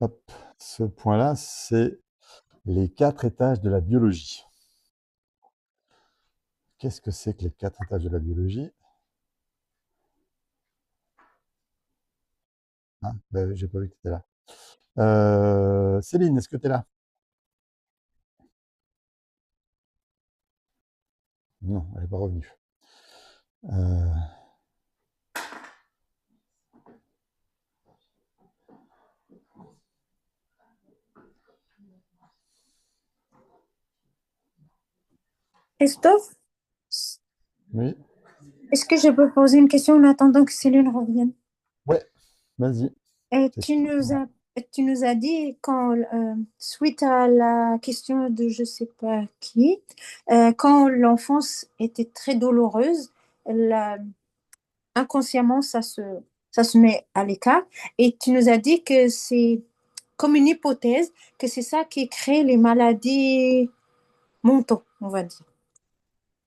Hop, ce point-là, c'est les 4 étages de la biologie. Qu'est-ce que c'est que les 4 étages de la biologie? Ah, ben, j'ai pas vu que tu étais là. Céline, est-ce que tu es là? Non, elle n'est pas revenue. Euh, Christophe, oui, est-ce que je peux poser une question en attendant que Céline revienne? ouais, vas-y, Et c'est tout pour moi. tu nous as dit quand, suite à la question de je sais pas qui, quand l'enfance était très douloureuse, la- inconsciemment ça se met à l'écart. Et tu nous as dit que c'est comme une hypothèse que c'est ça qui crée les maladies mentaux, on va dire.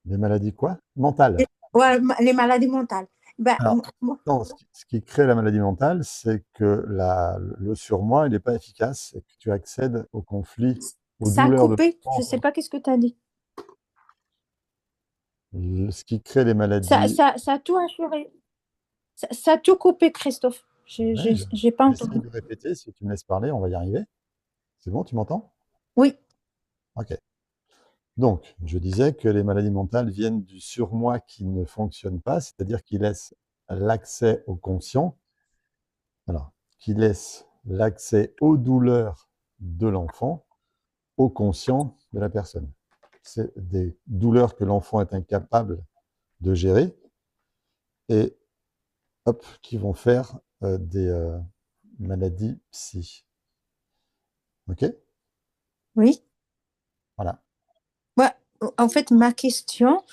Les maladies quoi? Mentales. Ouais, les maladies mentales. Ben, Alors, non, ce qui crée la maladie mentale, c'est que le surmoi, il n'est pas efficace et que tu accèdes au conflit, aux ça a douleurs de coupé. Je sais l'enfant. pas qu'est-ce que tu as dit. Ce qui crée les maladies. Ça a tout assuré. Ça a tout coupé, Christophe. Ouais, J'ai pas j'essaye entendu. de répéter. Si tu me laisses parler, on va y arriver. C'est bon, tu m'entends? Oui, Ok. Donc, je disais que les maladies mentales viennent du surmoi qui ne fonctionne pas, c'est-à-dire qui laisse l'accès au conscient, alors, qui laisse l'accès aux douleurs de l'enfant au conscient de la personne. C'est des douleurs que l'enfant est incapable de gérer et hop, qui vont faire des maladies psy. Ok? oui. Voilà. Ouais, en fait, ma question,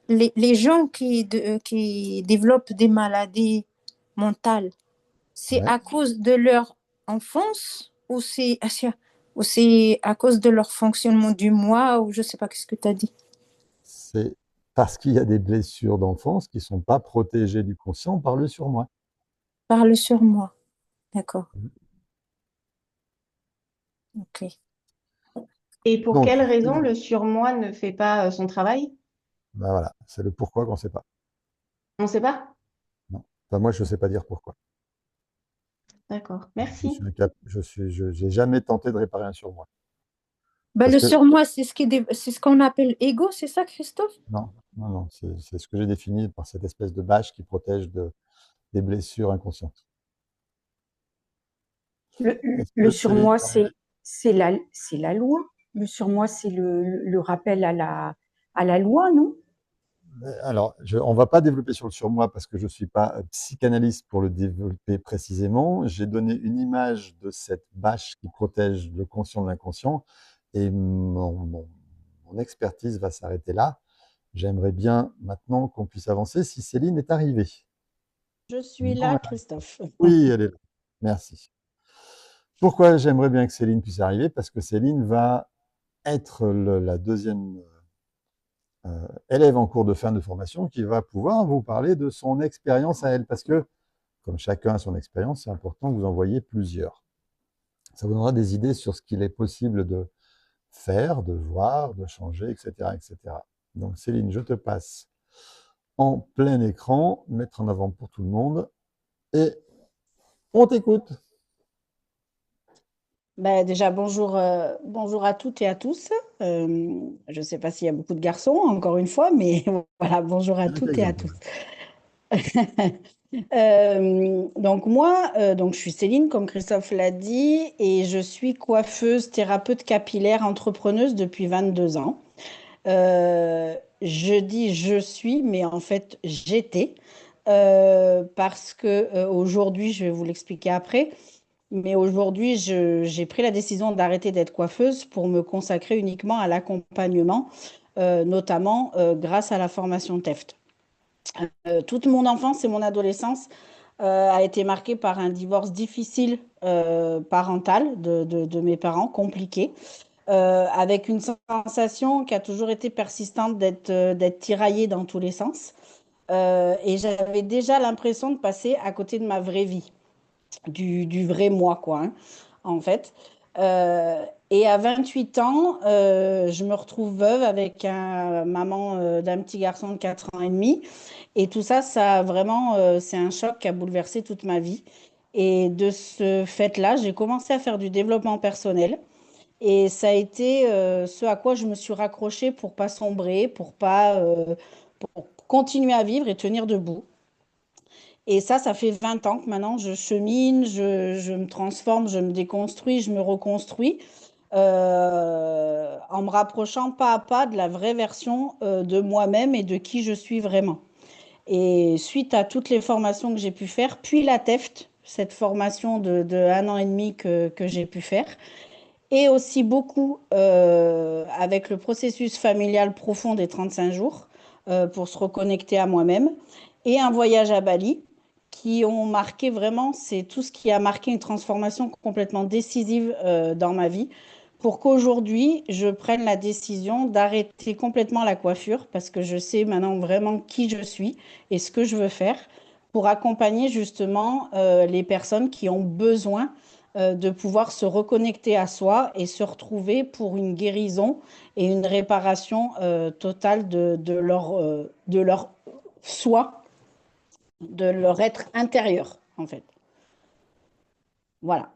les gens qui développent des maladies mentales, c'est Ouais. à cause de leur enfance ou c'est à cause de leur fonctionnement du moi ou je sais pas qu'est-ce que tu as dit. C'est parce qu'il y a des blessures d'enfance qui ne sont pas protégées du conscient par le surmoi. Parle sur moi. D'accord. Ok. Et pour Donc, quelle raison le surmoi ne fait pas son travail? ben voilà, c'est le pourquoi qu'on ne sait pas. On ne sait pas? Non. Enfin, moi, je ne sais pas dire pourquoi. D'accord, Je merci. j'ai jamais tenté de réparer un surmoi. Ben, Parce le que, surmoi, c'est ce qu'on appelle ego, c'est ça, Christophe? non, non, non, c'est ce que j'ai défini par cette espèce de bâche qui protège des blessures inconscientes. Le, Est-ce le que Céline, surmoi, c'est la loi. Le surmoi, c'est le rappel à la loi, non? alors, on ne va pas développer sur le surmoi parce que je ne suis pas psychanalyste pour le développer précisément. J'ai donné une image de cette bâche qui protège le conscient de l'inconscient et mon expertise va s'arrêter là. J'aimerais bien maintenant qu'on puisse avancer si Céline est arrivée. Je suis Non, là, elle- Christophe. Oui, elle est là. Merci. Pourquoi j'aimerais bien que Céline puisse arriver? Parce que Céline va être la deuxième élève en cours de fin de formation qui va pouvoir vous parler de son expérience à elle. Parce que, comme chacun a son expérience, c'est important que vous en voyez plusieurs. Ça vous donnera des idées sur ce qu'il est possible de faire, de voir, de changer, etc., etc. Donc Céline, je te passe en plein écran, mettre en avant pour tout le monde, et on t'écoute. Ben, déjà, bonjour, bonjour à toutes et à tous. Je ne sais pas s'il y a beaucoup de garçons, encore une fois, mais voilà, bonjour à Il y en a toutes et à quelques-uns quand tous. même. Donc moi, donc je suis Céline, comme Christophe l'a dit, et je suis coiffeuse, thérapeute capillaire, entrepreneuse depuis 22 ans. Je dis je suis, mais en fait j'étais, parce que aujourd'hui, je vais vous l'expliquer après, mais aujourd'hui, j'ai pris la décision d'arrêter d'être coiffeuse pour me consacrer uniquement à l'accompagnement, notamment grâce à la formation TEFT. Toute mon enfance et mon adolescence a été marquée par un divorce difficile parental de mes parents, compliqué, avec une sensation qui a toujours été persistante d'être tiraillée dans tous les sens. Et j'avais déjà l'impression de passer à côté de ma vraie vie, du vrai moi, quoi, hein. en fait. Et à 28 ans, je me retrouve veuve avec un maman d'un petit garçon de 4 ans et demi. Et tout ça, ça a vraiment, c'est un choc qui a bouleversé toute ma vie. Et de ce fait-là, j'ai commencé à faire du développement personnel. Et ça a été ce à quoi je me suis raccrochée pour pas sombrer, pour continuer à vivre et tenir debout. Et ça fait 20 ans que maintenant je chemine, je me transforme, je me déconstruis, je me reconstruis, en me rapprochant pas à pas de la vraie version de moi-même et de qui je suis vraiment. Et suite à toutes les formations que j'ai pu faire, puis la TEFT, cette formation de 1 an et demi que j'ai pu faire, et aussi beaucoup avec le processus familial profond des 35 jours pour se reconnecter à moi-même, et un voyage à Bali qui ont marqué vraiment, c'est tout ce qui a marqué une transformation complètement décisive dans ma vie pour qu'aujourd'hui, je prenne la décision d'arrêter complètement la coiffure parce que je sais maintenant vraiment qui je suis et ce que je veux faire pour accompagner justement les personnes qui ont besoin de pouvoir se reconnecter à soi et se retrouver pour une guérison et une réparation totale de leur soi, de leur être intérieur, en fait. Voilà.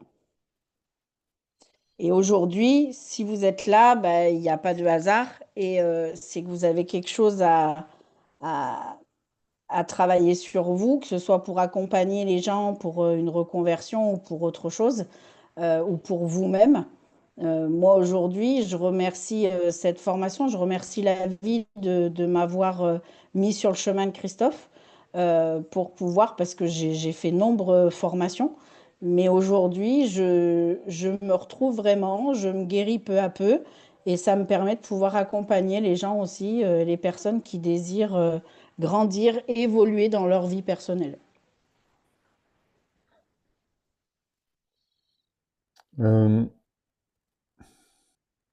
Et aujourd'hui, si vous êtes là, ben, il n'y a pas de hasard et c'est que vous avez quelque chose à, à travailler sur vous, que ce soit pour accompagner les gens pour une reconversion ou pour autre chose, ou pour vous-même. Moi, aujourd'hui, je remercie cette formation, je remercie la vie de m'avoir mis sur le chemin de Christophe pour pouvoir, parce que j'ai fait nombreuses formations, mais aujourd'hui, je me retrouve vraiment, je me guéris peu à peu et ça me permet de pouvoir accompagner les gens aussi, les personnes qui désirent grandir, évoluer dans leur vie personnelle. Euh,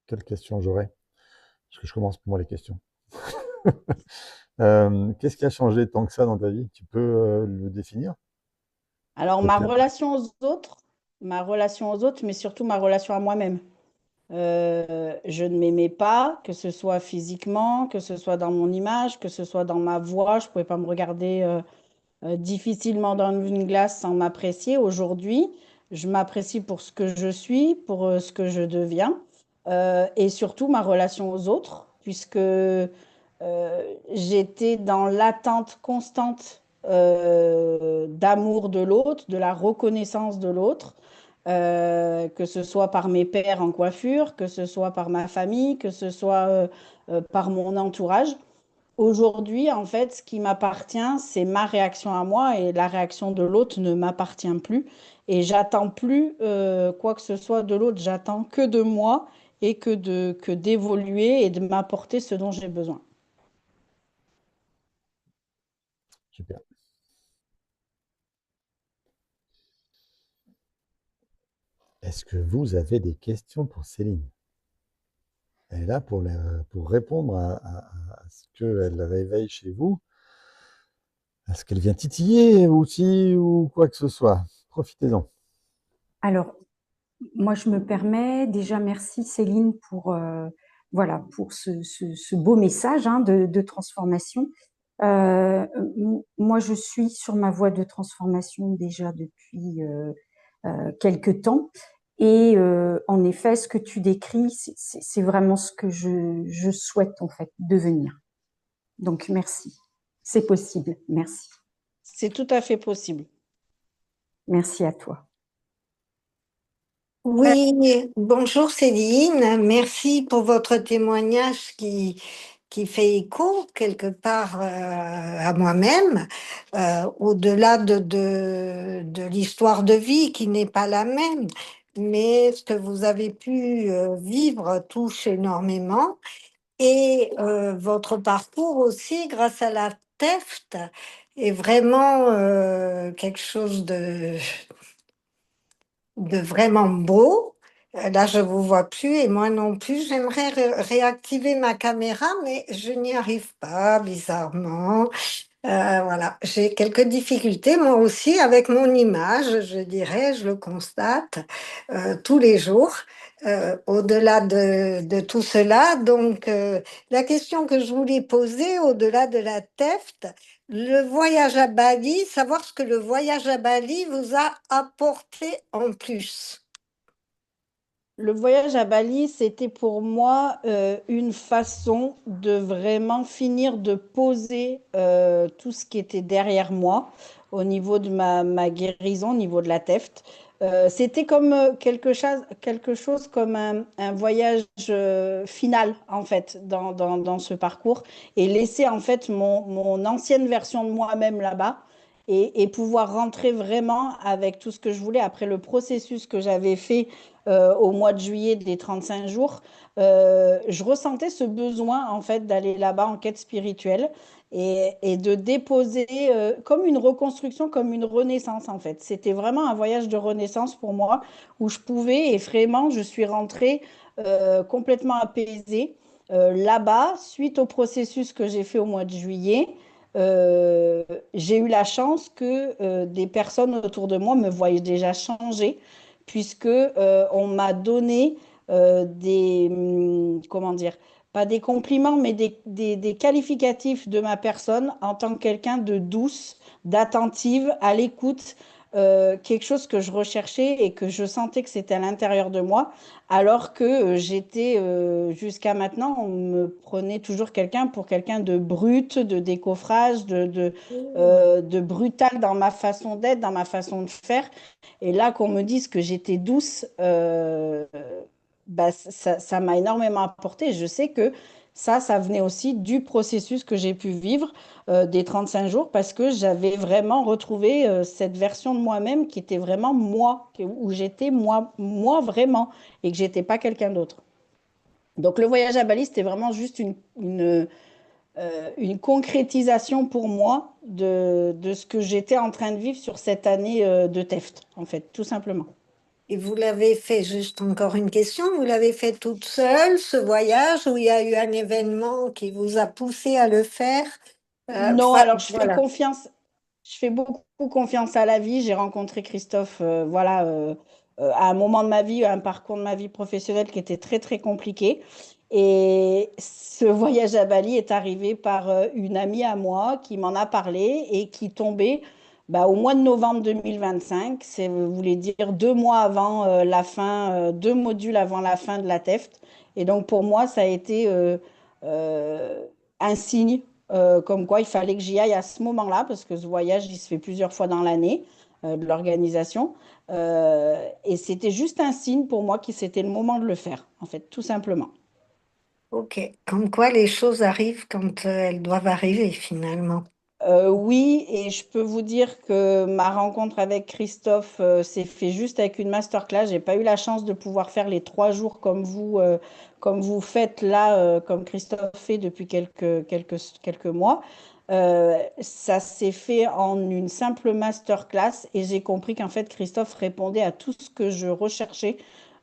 quelle question j'aurais? Parce que je commence pour moi les questions. Qu'est-ce qui a changé tant que ça dans ta vie? Tu peux le définir? Alors, Peut-être. ma relation aux autres, mais surtout ma relation à moi-même. Je ne m'aimais pas, que ce soit physiquement, que ce soit dans mon image, que ce soit dans ma voix. Je ne pouvais pas me regarder difficilement dans une glace sans m'apprécier. Aujourd'hui, je m'apprécie pour ce que je suis, pour ce que je deviens, et surtout ma relation aux autres, puisque j'étais dans l'attente constante d'amour de l'autre, de la reconnaissance de l'autre, que ce soit par mes pairs en coiffure, que ce soit par ma famille, que ce soit par mon entourage. Aujourd'hui, en fait, ce qui m'appartient, c'est ma réaction à moi et la réaction de l'autre ne m'appartient plus. Et j'attends plus quoi que ce soit de l'autre, j'attends que de moi et que d'évoluer et de m'apporter ce dont j'ai besoin. Super. Est-ce que vous avez des questions pour Céline? Elle est là pour répondre à ce qu'elle réveille chez vous, à ce qu'elle vient titiller aussi ou quoi que ce soit. Profitez-en. Alors, moi, je me permets déjà, merci Céline pour, voilà, pour ce beau message hein, de transformation. Moi, je suis sur ma voie de transformation déjà depuis quelque temps. Et en effet, ce que tu décris, c'est vraiment ce que je souhaite en fait devenir. Donc, merci. C'est possible. Merci. C'est tout à fait possible. Merci à toi. Oui, bonjour Céline, merci pour votre témoignage qui fait écho quelque part à moi-même, au-delà de l'histoire de vie qui n'est pas la même, mais ce que vous avez pu vivre touche énormément et votre parcours aussi grâce à la TEFT est vraiment quelque chose de vraiment beau. Là, je vous vois plus et moi non plus. J'aimerais réactiver ma caméra, mais je n'y arrive pas, bizarrement. Voilà, j'ai quelques difficultés, moi aussi, avec mon image, je dirais, je le constate tous les jours. Au-delà de tout cela, donc la question que je voulais poser, au-delà de la TEFT, le voyage à Bali, savoir ce que le voyage à Bali vous a apporté en plus. Le voyage à Bali, c'était pour moi une façon de vraiment finir de poser tout ce qui était derrière moi au niveau de ma guérison, au niveau de la TEFT. C'était comme quelque chose comme un voyage final, en fait, dans ce parcours et laisser, en fait, mon ancienne version de moi-même là-bas et pouvoir rentrer vraiment avec tout ce que je voulais après le processus que j'avais fait au mois de juillet des 35 jours, je ressentais ce besoin en fait d'aller là-bas en quête spirituelle et de déposer comme une reconstruction, comme une renaissance en fait. C'était vraiment un voyage de renaissance pour moi où je pouvais et vraiment je suis rentrée complètement apaisée là-bas suite au processus que j'ai fait au mois de juillet. Euh, j'ai eu la chance que des personnes autour de moi me voyaient déjà changer puisque on m'a donné comment dire, pas des compliments, mais des qualificatifs de ma personne en tant que quelqu'un de douce, d'attentive, à l'écoute, quelque chose que je recherchais et que je sentais que c'était à l'intérieur de moi, alors que j'étais jusqu'à maintenant, on me prenait toujours quelqu'un pour quelqu'un de brut, de décoffrage, de brutal dans ma façon d'être, dans ma façon de faire. Et là, qu'on me dise que j'étais douce, bah, ça m'a énormément apporté. Je sais que ça venait aussi du processus que j'ai pu vivre des 35 jours parce que j'avais vraiment retrouvé cette version de moi-même qui était vraiment moi, où j'étais moi, moi vraiment, et que j'étais pas quelqu'un d'autre. Donc le voyage à Bali, c'était vraiment juste une concrétisation pour moi de ce que j'étais en train de vivre sur cette année de TEFT, en fait, tout simplement. Et vous l'avez fait, juste encore une question, vous l'avez fait toute seule, ce voyage, ou il y a eu un événement qui vous a poussé à le faire? Non, alors je fais Voilà. confiance, je fais beaucoup confiance à la vie. J'ai rencontré Christophe, voilà, à un moment de ma vie, un parcours de ma vie professionnelle qui était très très compliqué. Et ce voyage à Bali est arrivé par une amie à moi qui m'en a parlé et qui tombait bah, au mois de novembre 2025. C'est, vous voulez dire 2 mois avant la fin, 2 modules avant la fin de la TEFT. Et donc pour moi, ça a été euh, un signe comme quoi il fallait que j'y aille à ce moment-là, parce que ce voyage, il se fait plusieurs fois dans l'année de l'organisation. Et c'était juste un signe pour moi que c'était le moment de le faire, en fait, tout simplement. Ok. Comme quoi les choses arrivent quand elles doivent arriver finalement. Oui, et je peux vous dire que ma rencontre avec Christophe s'est fait juste avec une masterclass. J'ai pas eu la chance de pouvoir faire les 3 jours comme vous faites là, comme Christophe fait depuis quelques mois. Ça s'est fait en une simple masterclass et j'ai compris qu'en fait Christophe répondait à tout ce que je recherchais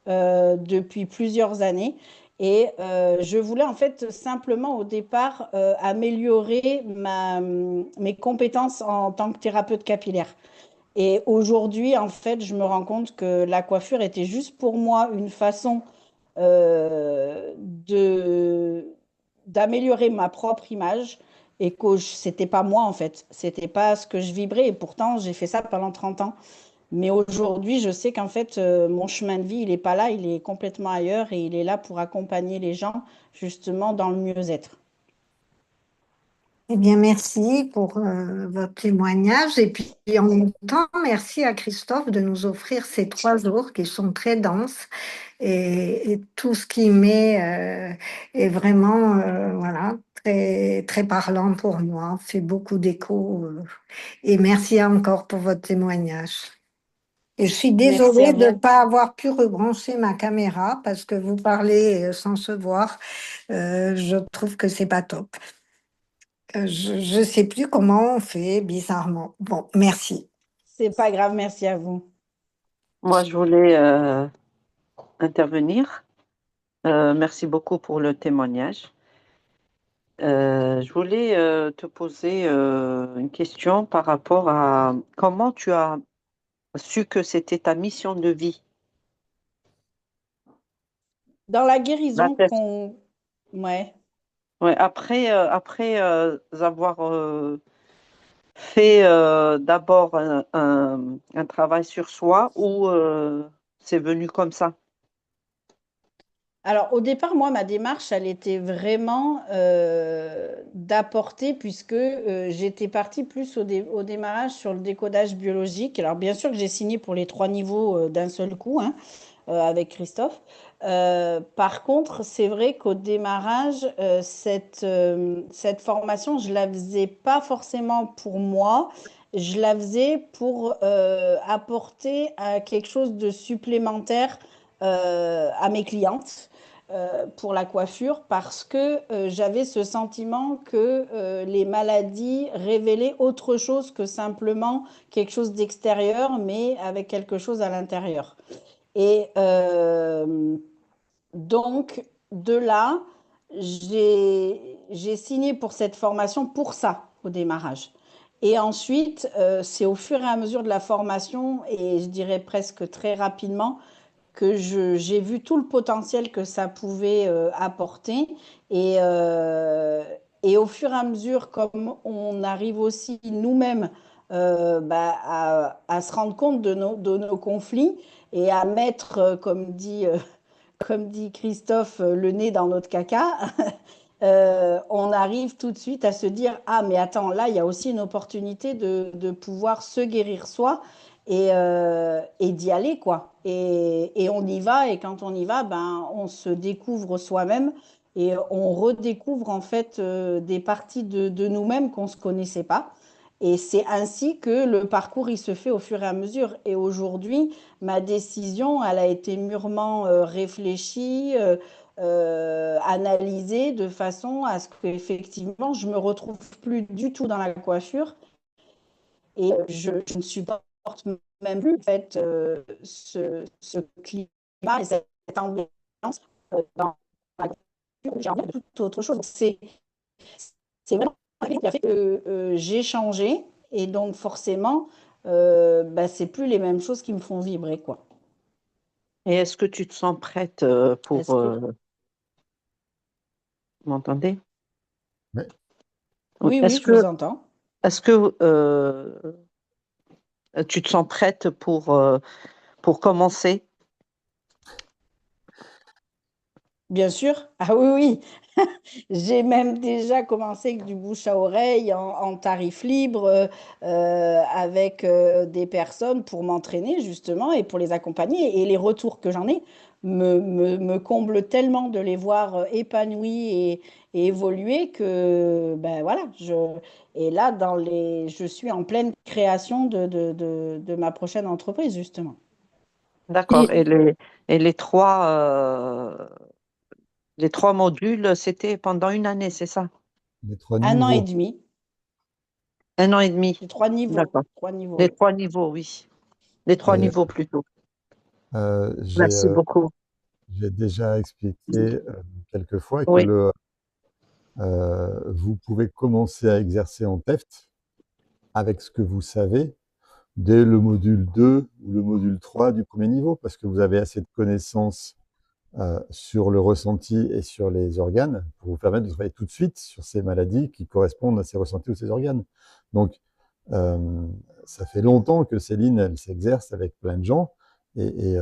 depuis plusieurs années. Et je voulais en fait simplement au départ améliorer mes compétences en tant que thérapeute capillaire. Et aujourd'hui, en fait, je me rends compte que la coiffure était juste pour moi une façon d'améliorer ma propre image et que c'était pas moi en fait, c'était pas ce que je vibrais et pourtant j'ai fait ça pendant 30 ans. Mais aujourd'hui, je sais qu'en fait, mon chemin de vie, il n'est pas là, il est complètement ailleurs et il est là pour accompagner les gens justement dans le mieux-être. Eh bien, merci pour votre témoignage. Et puis, en même temps, merci à Christophe de nous offrir ces 3 jours qui sont très denses et tout ce qu'il met est vraiment, voilà, très, très parlant pour moi, fait beaucoup d'écho. Et merci encore pour votre témoignage. Et je suis Merci à désolée de ne vous. pas avoir pu rebrancher ma caméra parce que vous parlez sans se voir. Je trouve que c'est pas top. Je ne sais plus comment on fait, bizarrement. Bon, merci. C'est pas grave, merci à vous. Moi, je voulais intervenir. Merci beaucoup pour le témoignage. Je voulais te poser une question par rapport à comment tu as su que c'était ta mission de vie. Dans la La guérison test. qu'on... Ouais. Ouais, après avoir fait d'abord un travail sur soi ou c'est venu comme ça? Alors, au départ, moi, ma démarche, elle était vraiment d'apporter, puisque j'étais partie plus au démarrage sur le décodage biologique. Alors, bien sûr que j'ai signé pour les 3 niveaux d'un seul coup, hein, avec Christophe. Par contre, c'est vrai qu'au démarrage, cette formation, je la faisais pas forcément pour moi, je la faisais pour apporter quelque chose de supplémentaire à mes clientes pour la coiffure parce que j'avais ce sentiment que les maladies révélaient autre chose que simplement quelque chose d'extérieur, mais avec quelque chose à l'intérieur. Et donc, de là, j'ai signé pour cette formation pour ça, au démarrage. Et ensuite, c'est au fur et à mesure de la formation, et je dirais presque très rapidement, que j'ai vu tout le potentiel que ça pouvait apporter. Et, euh, et au fur et à mesure, comme on arrive aussi nous-mêmes à se rendre compte de nos conflits et à mettre, comme dit Christophe, le nez dans notre caca, on arrive tout de suite à se dire, ah mais attends, là, il y a aussi une opportunité de pouvoir se guérir soi et d'y aller, quoi. Et on y va, et quand on y va, ben, on se découvre soi-même et on redécouvre en fait des parties de nous-mêmes qu'on ne se connaissait pas. Et c'est ainsi que le parcours, il se fait au fur et à mesure. Et aujourd'hui, ma décision, elle a été mûrement réfléchie, analysée de façon à ce qu'effectivement, je me retrouve plus du tout dans la coiffure et je ne supporte même plus en fait, ce climat et cette ambiance dans la coiffure. J'ai envie de toute autre chose. C'est vraiment ce qui a fait que j'ai changé et donc forcément, bah, c'est plus les mêmes choses qui me font vibrer, quoi. Et est-ce que tu te sens prête pour... Est-ce que... Vous m'entendez? Mais Oui. Oui, oui, je vous entends. Est-ce que tu te sens prête pour commencer? Bien sûr. Ah oui, oui. J'ai même déjà commencé avec du bouche à oreille en tarif libre avec des personnes pour m'entraîner justement et pour les accompagner. Et les retours que j'en ai me comblent tellement de les voir épanouis et évoluer que ben voilà, et là je suis en pleine création de ma prochaine entreprise justement. D'accord. Et les trois modules, c'était pendant une année, c'est ça? les 3 Un an et niveaux. demi, 1 an et demi. c'est 3 niveaux. D'accord. 3 niveaux, Les oui. 3 niveaux, oui. Les trois Et niveaux plutôt. euh, j'ai Merci euh, beaucoup. j'ai déjà expliqué quelques fois que Oui, vous pouvez commencer à exercer en TEFT avec ce que vous savez dès le module 2 ou le module 3 du premier niveau, parce que vous avez assez de connaissances sur le ressenti et sur les organes pour vous permettre de travailler tout de suite sur ces maladies qui correspondent à ces ressentis ou ces organes. Donc, euh, ça fait longtemps que Céline, elle s'exerce avec plein de gens et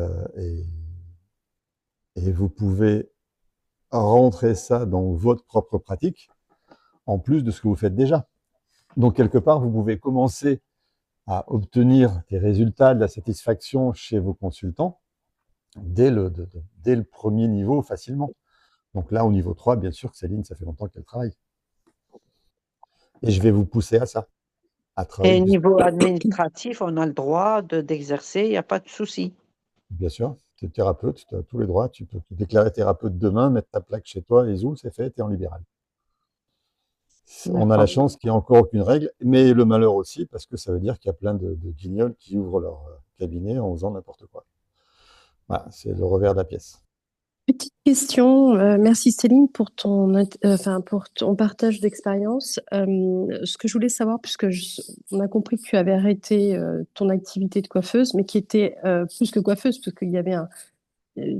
vous pouvez rentrer ça dans votre propre pratique en plus de ce que vous faites déjà. Donc, quelque part, vous pouvez commencer à obtenir des résultats, de la satisfaction chez vos consultants dès le premier niveau facilement. Donc là, au niveau 3, bien sûr que Céline, ça fait longtemps qu'elle travaille. Et je vais vous pousser à ça, à travailler et plus. niveau administratif, on a le droit d'exercer, il n'y a pas de souci. Bien sûr, tu es thérapeute, tu as tous les droits, tu peux te déclarer thérapeute demain, mettre ta plaque chez toi, les ou c'est fait, tu es en libéral. On a la D'accord. chance qu'il n'y ait encore aucune règle, mais le malheur aussi, parce que ça veut dire qu'il y a plein de guignols qui ouvrent leur cabinet en faisant n'importe quoi. Voilà, c'est le revers de la pièce. Question, merci Céline pour pour ton partage d'expérience. Ce que je voulais savoir, on a compris que tu avais arrêté ton activité de coiffeuse, mais qui était plus que coiffeuse, parce qu'il y avait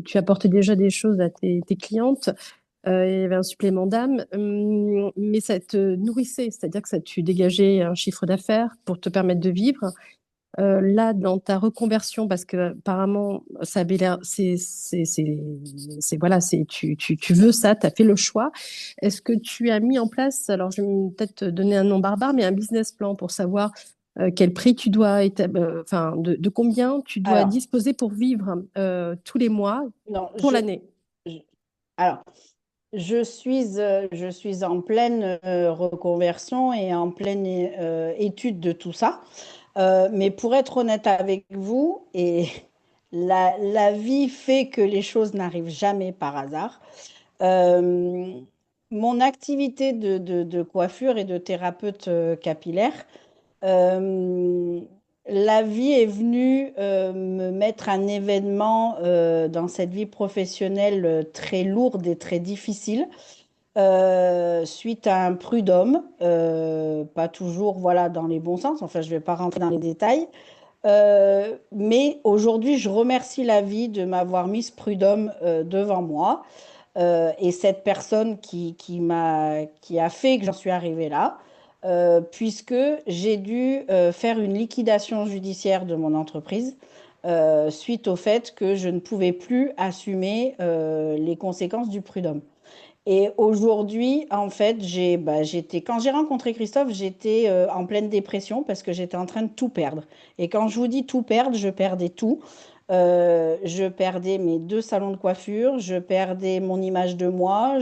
tu apportais déjà des choses à tes clientes, il y avait un supplément d'âme, mais ça te nourrissait, c'est-à-dire que ça tu dégageais un chiffre d'affaires pour te permettre de vivre. Là, dans ta reconversion, parce que apparemment, ça avait l'air, voilà, tu veux ça, tu as fait le choix. Est-ce que tu as mis en place, alors je vais peut-être te donner un nom barbare, mais un business plan pour savoir quel prix tu dois, enfin, de combien tu dois Alors, disposer pour vivre tous les mois non, pour l'année? je- alors, je suis en pleine reconversion et en pleine étude de tout ça. Mais pour être honnête avec vous, et la vie fait que les choses n'arrivent jamais par hasard. Euh, Mon activité de coiffure et de thérapeute capillaire, euh, la vie est venue me mettre un événement dans cette vie professionnelle très lourde et très difficile suite à un prud'homme, pas toujours voilà, dans les bons sens, enfin je ne vais pas rentrer dans les détails, mais aujourd'hui je remercie la vie de m'avoir mis ce prud'homme devant moi et cette personne qui a fait que j'en suis arrivée là, puisque j'ai dû faire une liquidation judiciaire de mon entreprise suite au fait que je ne pouvais plus assumer les conséquences du prud'homme. Et aujourd'hui, en fait, quand j'ai rencontré Christophe, j'étais en pleine dépression parce que j'étais en train de tout perdre. Et quand je vous dis tout perdre, je perdais tout. Je perdais mes 2 salons de coiffure, je perdais mon image de moi,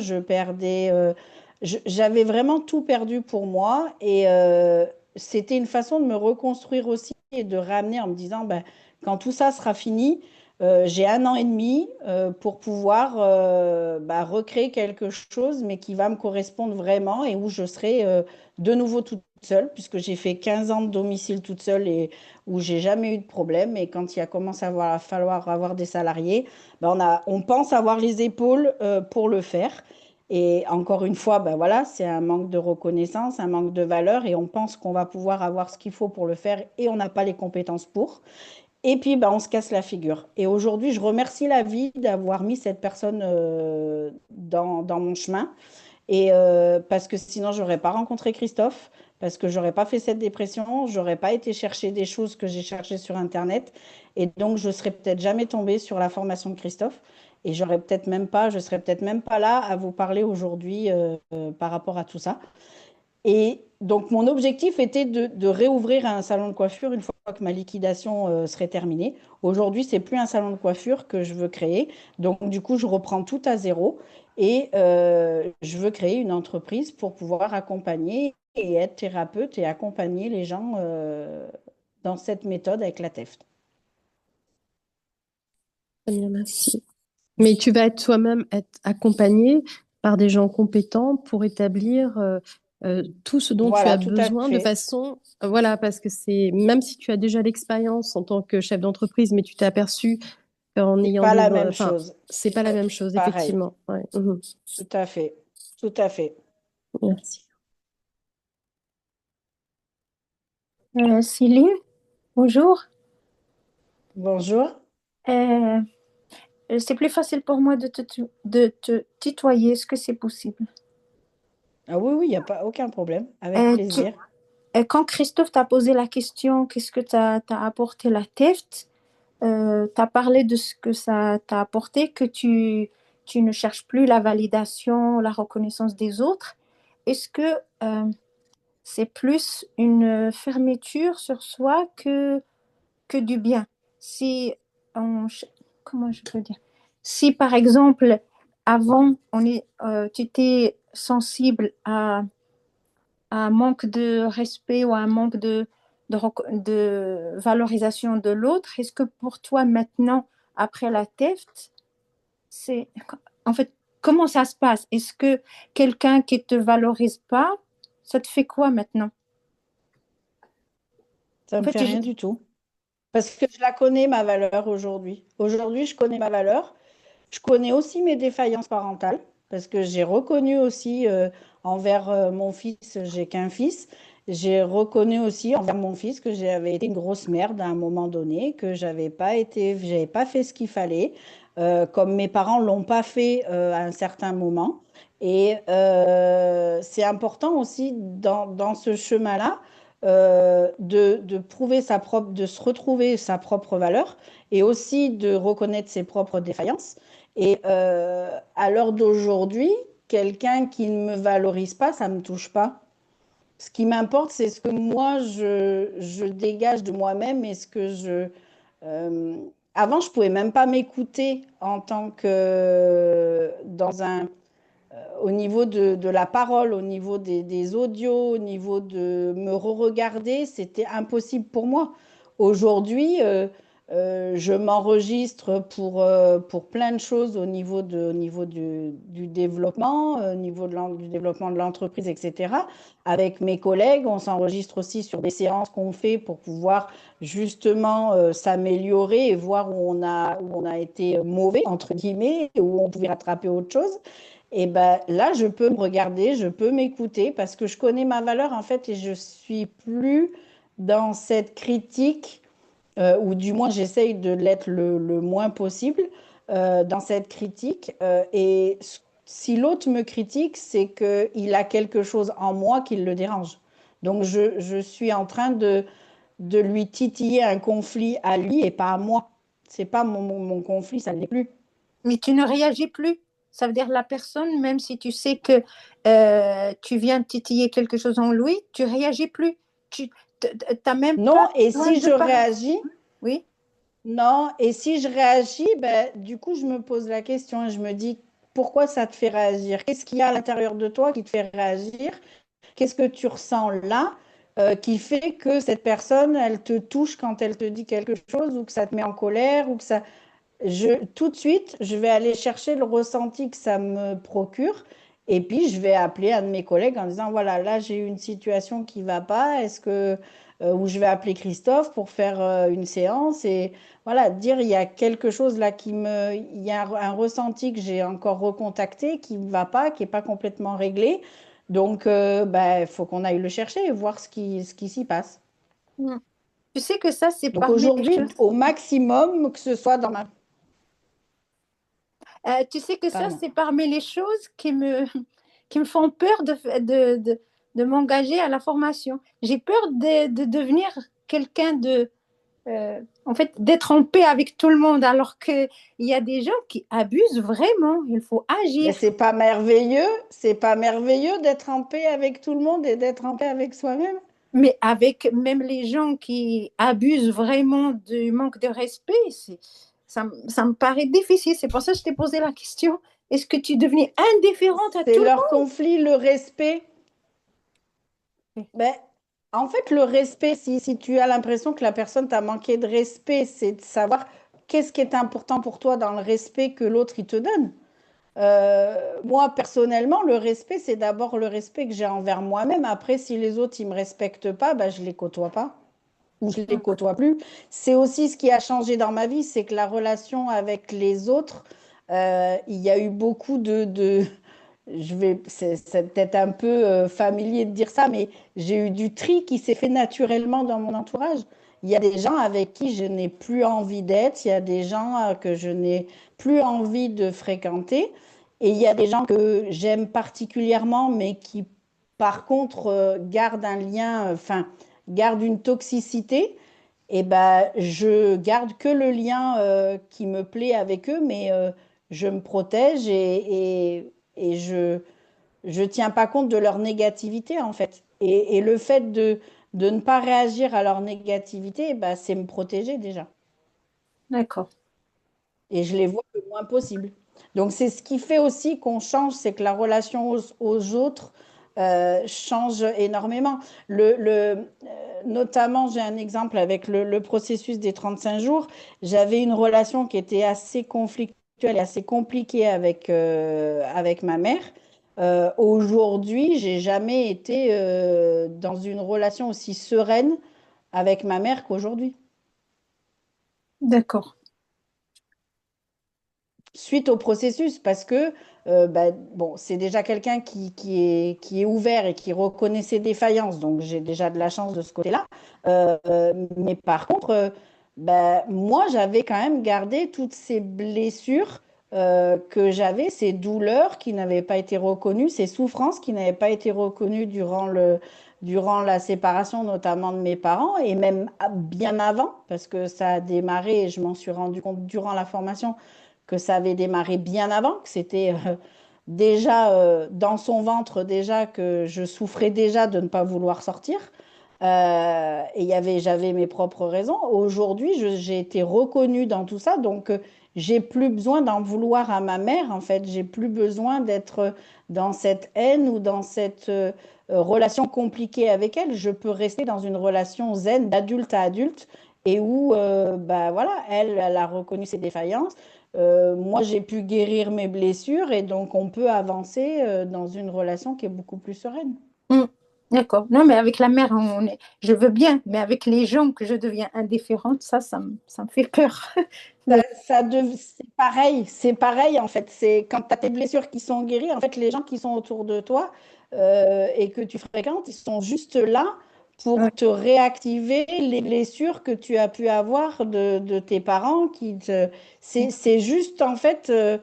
j'avais vraiment tout perdu pour moi. Et c'était une façon de me reconstruire aussi et de ramener en me disant, ben, quand tout ça sera fini, j'ai 1 an et demi pour pouvoir bah, recréer quelque chose, mais qui va me correspondre vraiment et où je serai de nouveau toute seule, puisque j'ai fait 15 ans de domicile toute seule et où j'ai jamais eu de problème. Et quand il a commencé à falloir avoir des salariés, bah, on pense avoir les épaules pour le faire. Et encore une fois, bah, voilà, c'est un manque de reconnaissance, un manque de valeur, et on pense qu'on va pouvoir avoir ce qu'il faut pour le faire et on n'a pas les compétences pour. Et puis, bah, on se casse la figure. Et aujourd'hui, je remercie la vie d'avoir mis cette personne dans mon chemin. Et parce que sinon, je n'aurais pas rencontré Christophe, parce que j'aurais pas fait cette dépression, j'aurais pas été chercher des choses que j'ai cherchées sur Internet. Et donc, je serais peut-être jamais tombée sur la formation de Christophe. Et je serais peut-être même pas là à vous parler aujourd'hui par rapport à tout ça. Et donc, mon objectif était de réouvrir un salon de coiffure une fois que ma liquidation serait terminée. Aujourd'hui, c'est plus un salon de coiffure que je veux créer. Donc, du coup, je reprends tout à zéro et je veux créer une entreprise pour pouvoir accompagner et être thérapeute et accompagner les gens dans cette méthode avec la TEFT. Très bien, merci. Mais tu vas être toi-même être accompagné par des gens compétents pour établir tout ce dont tu as Voilà, tout à besoin de fait. façon, voilà, parce que même si tu as déjà l'expérience en tant que chef d'entreprise, mais tu t'es aperçu qu'en C'est ayant pas la même enfin, chose. c'est pas la même chose, Pareil. effectivement. Ouais, mhm. Tout à fait. Tout à fait. Merci. Céline, bonjour. Bonjour. Euh, c'est plus facile pour moi de te tutoyer. Est-ce que c'est possible? Ah oui, oui, il n'y a pas aucun problème. Avec Euh, tu- plaisir. Quand Christophe t'a posé la question, qu'est-ce que t'as apporté la TEFT, tu as parlé de ce que ça t'a apporté, que tu ne cherches plus la validation, la reconnaissance des autres. Est-ce que c'est plus une fermeture sur soi que du bien? Si on, comment je peux dire? Si par exemple, avant, tu étais sensible à un manque de respect ou à un manque de valorisation de l'autre, est-ce que pour toi maintenant, après la theft, c'est en fait comment ça se passe? Est-ce que quelqu'un qui te valorise pas, ça te fait quoi maintenant? Ça En me fait, fait rien du tout. Parce que je la connais, ma valeur aujourd'hui. Aujourd'hui, je connais ma valeur. Je connais aussi mes défaillances parentales parce que j'ai reconnu aussi envers mon fils, j'ai qu'un fils, j'ai reconnu aussi envers mon fils que j'avais été une grosse merde à un moment donné, que j'avais pas fait ce qu'il fallait, comme mes parents l'ont pas fait à un certain moment. Et c'est important aussi dans ce chemin-là de prouver de se retrouver sa propre valeur et aussi de reconnaître ses propres défaillances. Et à l'heure d'aujourd'hui, quelqu'un qui ne me valorise pas, ça ne me touche pas. Ce qui m'importe, c'est ce que moi, je dégage de moi-même et ce que je... euh, avant, je ne pouvais même pas m'écouter en tant que au niveau de la parole, au niveau des audios, au niveau de me re-regarder, c'était impossible pour moi. Aujourd'hui, je m'enregistre pour plein de choses au niveau du développement, au niveau du développement de l'entreprise, etc. Avec mes collègues, on s'enregistre aussi sur des séances qu'on fait pour pouvoir justement s'améliorer et voir où on a été mauvais, entre guillemets, où on pouvait rattraper autre chose. Et ben là, je peux me regarder, je peux m'écouter parce que je connais ma valeur en fait et je suis plus dans cette critique, ou du moins j'essaye de l'être le moins possible dans cette critique. Si l'autre me critique, c'est qu'il a quelque chose en moi qui le dérange. Donc je suis en train de lui titiller un conflit à lui et pas à moi. C'est pas mon conflit, ça ne l'est plus. Mais tu ne réagis plus. Ça veut dire la personne, même si tu sais que tu viens de titiller quelque chose en lui, tu réagis plus. Tu n'as même Non, pas et besoin si de je parler. réagis, Oui, non, et si je réagis, ben, du coup, je me pose la question et je me dis, pourquoi ça te fait réagir? Qu'est-ce qu'il y a à l'intérieur de toi qui te fait réagir? Qu'est-ce que tu ressens là qui fait que cette personne, elle te touche quand elle te dit quelque chose ou que ça te met en colère ou que ça... tout de suite, je vais aller chercher le ressenti que ça me procure et puis je vais appeler un de mes collègues en disant, voilà, là, j'ai eu une situation qui ne va pas, est-ce que... ou je vais appeler Christophe pour faire une séance et voilà, dire il y a quelque chose là il y a un ressenti que j'ai encore recontacté qui ne va pas, qui n'est pas complètement réglé. Donc, bah, faut qu'on aille le chercher et voir ce qui s'y passe. mm. Tu sais que ça, c'est Donc parmi les aujourd'hui, choses. au maximum, que ce soit dans ma... Tu sais que ça, Pardon. c'est parmi les choses qui me font peur de m'engager à la formation. J'ai peur de devenir quelqu'un en fait, d'être en paix avec tout le monde, alors qu'il y a des gens qui abusent vraiment. Il faut Mais agir. c'est pas merveilleux d'être en paix avec tout le monde et d'être en paix avec soi-même. Mais avec même les gens qui abusent vraiment du manque de respect, ça me paraît difficile. C'est pour ça que je t'ai posé la question. Est-ce que tu es devenue indifférente à C'est tout le leur conflit, le respect. monde? Ben, en fait, le respect, si tu as l'impression que la personne t'a manqué de respect, c'est de savoir qu'est-ce qui est important pour toi dans le respect que l'autre il te donne. Moi, personnellement, le respect, c'est d'abord le respect que j'ai envers moi-même. Après, si les autres, ils me respectent pas, ben, je les côtoie pas ou je les côtoie plus. C'est aussi ce qui a changé dans ma vie, c'est que la relation avec les autres, il y a eu beaucoup c'est peut-être un peu familier de dire ça, mais j'ai eu du tri qui s'est fait naturellement dans mon entourage. Il y a des gens avec qui je n'ai plus envie d'être, il y a des gens que je n'ai plus envie de fréquenter, et il y a des gens que j'aime particulièrement, mais qui, par contre, gardent un lien, enfin, gardent une toxicité. Et ben, je garde que le lien qui me plaît avec eux, mais je me protège et je tiens pas compte de leur négativité en fait. Et le fait de ne pas réagir à leur négativité, bah, c'est me protéger déjà. D'accord. Et je les vois le moins possible. Donc c'est ce qui fait aussi qu'on change, c'est que la relation aux autres change énormément. Notamment, j'ai un exemple avec le processus des 35 jours. J'avais une relation qui était assez conflictuelle et assez compliquée avec ma mère. Aujourd'hui, j'ai jamais été dans une relation aussi sereine avec ma mère qu'aujourd'hui. D'accord. suite au processus, parce que bon, c'est déjà quelqu'un qui est ouvert et qui reconnaît ses défaillances, donc j'ai déjà de la chance de ce côté-là. Mais par contre, moi, j'avais quand même gardé toutes ces blessures que j'avais, ces douleurs qui n'avaient pas été reconnues, ces souffrances qui n'avaient pas été reconnues durant la séparation, notamment de mes parents, et même bien avant, parce que ça a démarré, et je m'en suis rendu compte durant la formation, que ça avait démarré bien avant, que c'était déjà dans son ventre, déjà que je souffrais déjà de ne pas vouloir sortir. Et j'avais mes propres raisons. Aujourd'hui, j'ai été reconnue dans tout ça, donc j'ai plus besoin d'en vouloir à ma mère, en fait. J'ai plus besoin d'être dans cette haine ou dans cette relation compliquée avec elle. Je peux rester dans une relation zen d'adulte à adulte et où, voilà, elle a reconnu ses défaillances. Moi, j'ai pu guérir mes blessures et donc on peut avancer dans une relation qui est beaucoup plus sereine. Mm. D'accord. Non, mais avec la mère, je veux bien, mais avec les gens que je deviens indifférente, ça me fait peur. C'est pareil en fait. C'est quand tu as tes blessures qui sont guéries, en fait, les gens qui sont autour de toi et que tu fréquentes, ils sont juste là pour Ouais. te réactiver les blessures que tu as pu avoir de tes parents. C'est juste en fait, euh,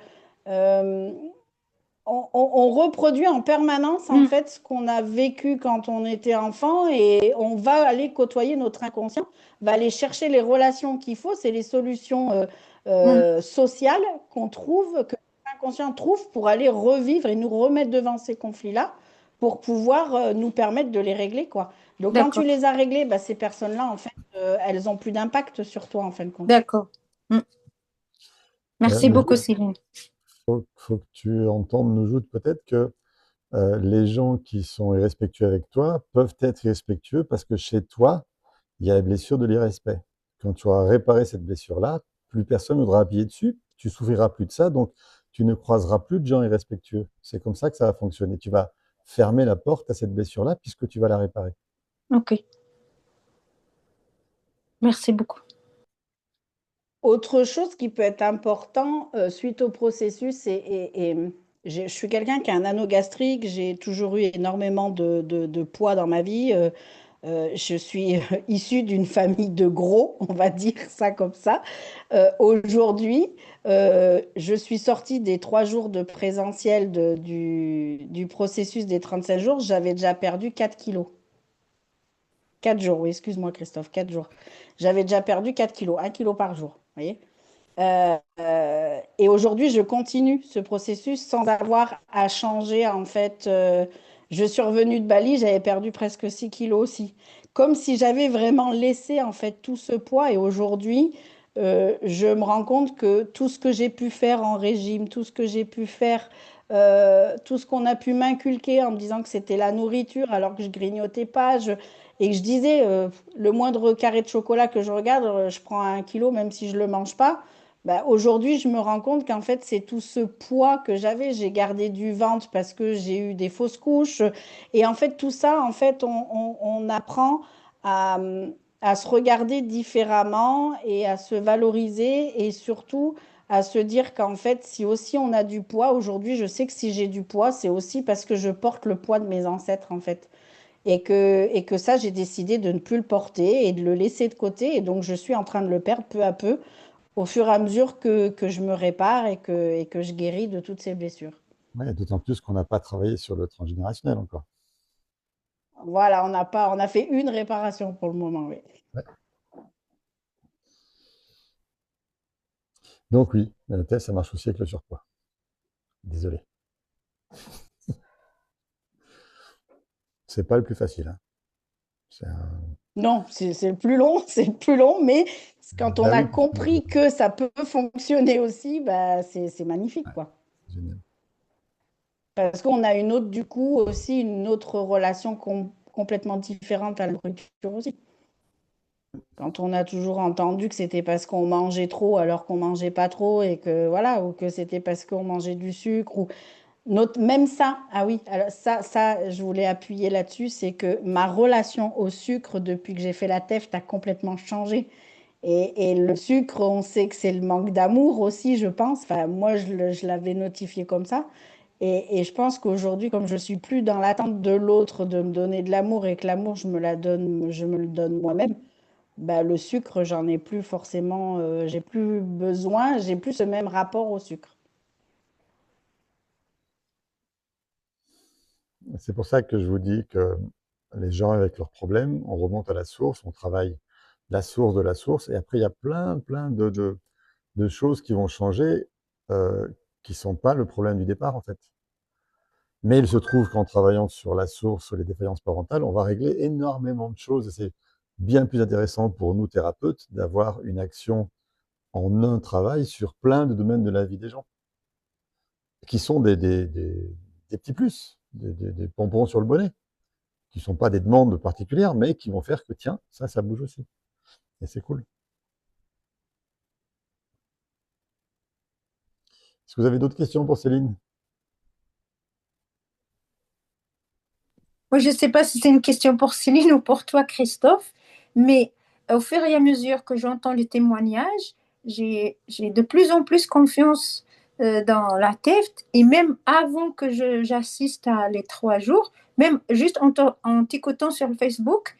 on reproduit en permanence en Mm. fait ce qu'on a vécu quand on était enfant et on va aller côtoyer notre inconscient, va aller chercher les relations qu'il faut, c'est les solutions Mm. sociales qu'on trouve, que l'inconscient trouve pour aller revivre et nous remettre devant ces conflits-là pour pouvoir nous permettre de les régler, quoi. Donc quand tu D'accord. les as réglés, ces personnes-là, en fait, elles ont plus d'impact sur toi, en fin de compte. D'accord. Mm. Merci Mais beaucoup, Céline. faut que tu entendes, nous peut-être que les gens qui sont irrespectueux avec toi peuvent être irrespectueux parce que chez toi, il y a la blessure de l'irrespect. Quand tu auras réparé cette blessure-là, plus personne ne voudra appuyer dessus, tu souffriras plus de ça, donc tu ne croiseras plus de gens irrespectueux. C'est comme ça que ça va fonctionner. Tu vas fermer la porte à cette blessure-là puisque tu vas la réparer. Ok. Merci beaucoup. Autre chose qui peut être important suite au processus, je suis quelqu'un qui a un anneau gastrique, j'ai toujours eu énormément de poids dans ma vie. Je suis issue d'une famille de gros, on va dire ça comme ça. Aujourd'hui, je suis sortie des 3 jours de présentiel du processus des 35 jours, j'avais déjà perdu 4 kilos. 4 jours, oui, excuse-moi Christophe, 4 jours. J'avais déjà perdu 4 kilos, 1 kilo par jour, vous voyez. Et aujourd'hui, je continue ce processus sans avoir à changer. En fait, je suis revenue de Bali, j'avais perdu presque 6 kilos aussi. Comme si j'avais vraiment laissé en fait tout ce poids. Et aujourd'hui, je me rends compte que tout ce que j'ai pu faire en régime, tout ce que j'ai pu faire, tout ce qu'on a pu m'inculquer en me disant que c'était la nourriture alors que je grignotais pas, et que je disais le moindre carré de chocolat que je regarde, je prends 1 kilo même si je le mange pas. Aujourd'hui, je me rends compte qu'en fait, c'est tout ce poids que j'avais. J'ai gardé du ventre parce que j'ai eu des fausses couches. Et en fait, tout ça, en fait, on apprend à, à se regarder différemment et à se valoriser et surtout à se dire qu'en fait, si aussi on a du poids, aujourd'hui, je sais que si j'ai du poids, c'est aussi parce que je porte le poids de mes ancêtres, en fait. Et que ça, j'ai décidé de ne plus le porter et de le laisser de côté. Et donc, je suis en train de le perdre peu à peu au fur et à mesure que je me répare et que je guéris de toutes ces blessures. Ouais, d'autant plus qu'on n'a pas travaillé sur le transgénérationnel encore. Voilà, on a fait une réparation pour le moment, oui. Ouais. Donc oui, le test, ça marche aussi avec le surpoids. Désolé. C'est pas le plus facile, hein. C'est un... Non, c'est le plus long, c'est le plus long, mais quand on Bah a oui, puisque... compris que ça peut fonctionner aussi, c'est magnifique, Ouais, quoi. génial. Parce qu'on a une autre, du coup, aussi une autre relation complètement différente à la nourriture aussi. Quand on a toujours entendu que c'était parce qu'on mangeait trop alors qu'on mangeait pas trop et que voilà, ou que c'était parce qu'on mangeait du sucre ou même ça, ah oui, alors ça, je voulais appuyer là-dessus, c'est que ma relation au sucre depuis que j'ai fait la TEFT a complètement changé. Et le sucre, on sait que c'est le manque d'amour aussi, je pense. Enfin, moi, je l'avais notifié comme ça. Et je pense qu'aujourd'hui, comme je suis plus dans l'attente de l'autre de me donner de l'amour et que l'amour, je me le donne moi-même, bah, le sucre, j'en ai plus forcément, j'ai plus besoin, j'ai plus ce même rapport au sucre. C'est pour ça que je vous dis que les gens avec leurs problèmes, on remonte à la source, on travaille la source de la source, et après, il y a plein de choses qui vont changer, qui ne sont pas le problème du départ, en fait. Mais il se trouve qu'en travaillant sur la source, sur les défaillances parentales, on va régler énormément de choses. Et c'est bien plus intéressant pour nous, thérapeutes, d'avoir une action en un travail sur plein de domaines de la vie des gens, qui sont des petits plus, des pompons sur le bonnet, qui ne sont pas des demandes particulières, mais qui vont faire que, tiens, ça bouge aussi. Et c'est cool. Est-ce que vous avez d'autres questions pour Céline? Moi, je ne sais pas si c'est une question pour Céline ou pour toi, Christophe, mais au fur et à mesure que j'entends les témoignages, j'ai de plus en plus confiance dans la TEFT, et même avant que j'assiste à les 3 jours, même juste en t'écoutant sur Facebook,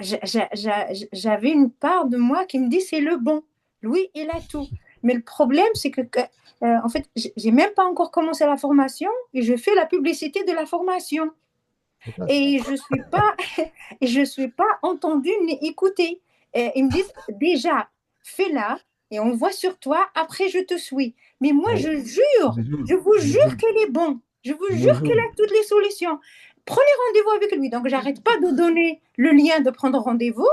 j'avais une part de moi qui me dit c'est le bon. Lui, il a tout. Mais le problème, c'est que en fait, j'ai même pas encore commencé la formation et je fais la publicité de la formation. Et je suis pas entendue ni écoutée. Et ils me disent déjà, fais-la et on voit sur toi, après je te suis. Mais moi, Oui. je vous jure qu'elle est bon. Je vous jure qu'elle a toutes les solutions. Prenez rendez-vous avec lui. Donc, j'arrête pas de donner le lien de prendre rendez-vous,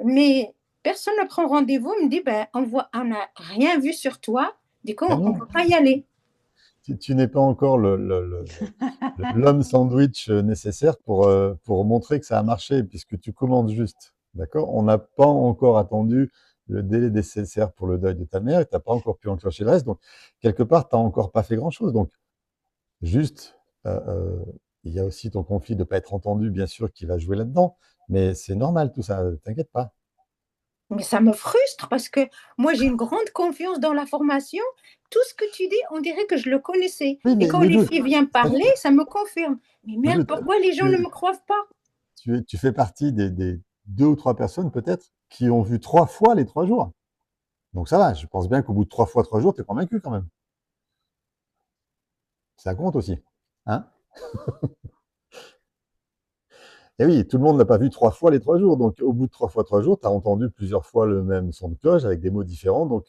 mais personne ne prend rendez-vous. Il me dit, ben, on n'a rien vu sur toi. Du coup, Ben on non, ne peut pas y aller. tu n'es pas encore l'homme sandwich nécessaire pour montrer que ça a marché, puisque tu commandes juste. D'accord? On n'a pas encore attendu le délai nécessaire pour le deuil de ta mère et tu n'as pas encore pu enclencher le reste. Donc, quelque part, tu n'as encore pas fait grand-chose. Donc, juste, il y a aussi ton conflit de ne pas être entendu, bien sûr, qui va jouer là-dedans. Mais c'est normal tout ça, t'inquiète pas. Mais ça me frustre parce que moi, j'ai une grande confiance dans la formation. Tout ce que tu dis, on dirait que je le connaissais. Oui, Et mais quand les filles viennent parler, ça me confirme. Mais merde, Jude, pourquoi les gens ne tu, me croient pas? tu fais partie des 2 ou 3 personnes peut-être qui ont vu 3 fois les 3 jours. Donc ça va, je pense bien qu'au bout de 3 fois 3 jours, tu es convaincu quand même. Ça compte aussi. Hein? Et oui, tout le monde n'a pas vu 3 fois les 3 jours. Donc au bout de 3 fois 3 jours, tu as entendu plusieurs fois le même son de cloche avec des mots différents. Donc